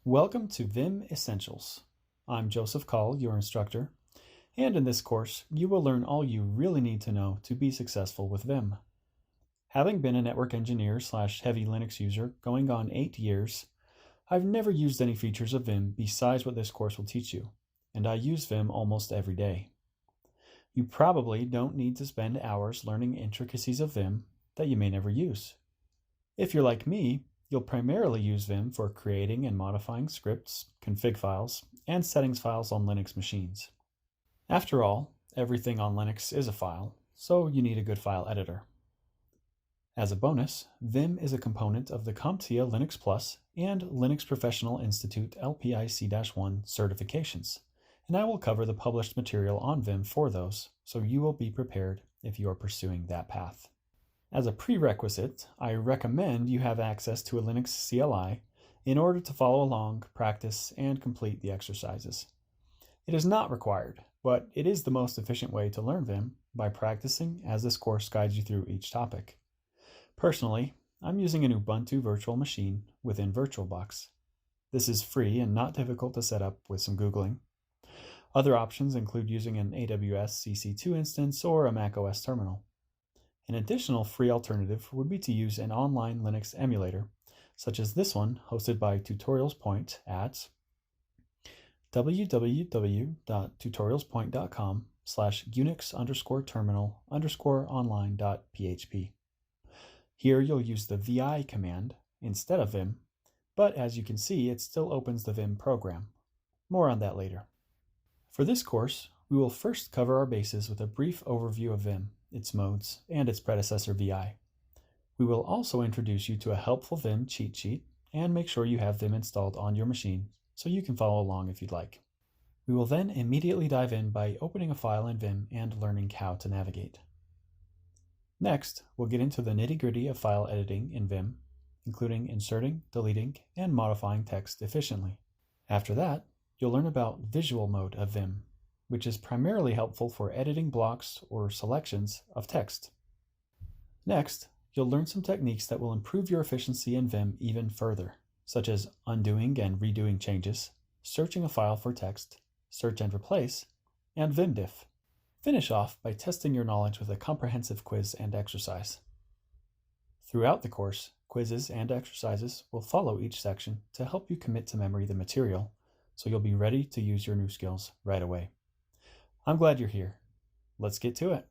Welcome to Vim Essentials. I'm Joseph Call, your instructor, and in this course, you will learn all you really need to know to be successful with Vim. Having been a network engineer / heavy Linux user going on 8 years, I've never used any features of Vim besides what this course will teach you, and I use Vim almost every day. You probably don't need to spend hours learning intricacies of Vim that you may never use. If you're like me, you'll primarily use Vim for creating and modifying scripts, config files, and settings files on Linux machines. After all, everything on Linux is a file, so you need a good file editor. As a bonus, Vim is a component of the CompTIA Linux Plus and Linux Professional Institute LPIC-1 certifications, and I will cover the published material on Vim for those, so you will be prepared if you are pursuing that path. As a prerequisite, I recommend you have access to a Linux CLI in order to follow along, practice, and complete the exercises. It is not required, but it is the most efficient way to learn Vim by practicing as this course guides you through each topic. Personally, I'm using an Ubuntu virtual machine within VirtualBox. This is free and not difficult to set up with some Googling. Other options include using an AWS CC2 instance or a macOS terminal. An additional free alternative would be to use an online Linux emulator, such as this one hosted by Tutorials Point at www.tutorialspoint.com/unix_terminal_online.php. Here you'll use the vi command instead of Vim, but as you can see, it still opens the Vim program. More on that later. For this course, we will first cover our bases with a brief overview of Vim, its modes, and its predecessor VI. We will also introduce you to a helpful Vim cheat sheet and make sure you have Vim installed on your machine so you can follow along if you'd like. We will then immediately dive in by opening a file in Vim and learning how to navigate. Next, we'll get into the nitty-gritty of file editing in Vim, including inserting, deleting, and modifying text efficiently. After that, you'll learn about visual mode of Vim, which is primarily helpful for editing blocks or selections of text. Next, you'll learn some techniques that will improve your efficiency in Vim even further, such as undoing and redoing changes, searching a file for text, search and replace, and vimdiff. Finish off by testing your knowledge with a comprehensive quiz and exercise. Throughout the course, quizzes and exercises will follow each section to help you commit to memory the material, so you'll be ready to use your new skills right away. I'm glad you're here. Let's get to it.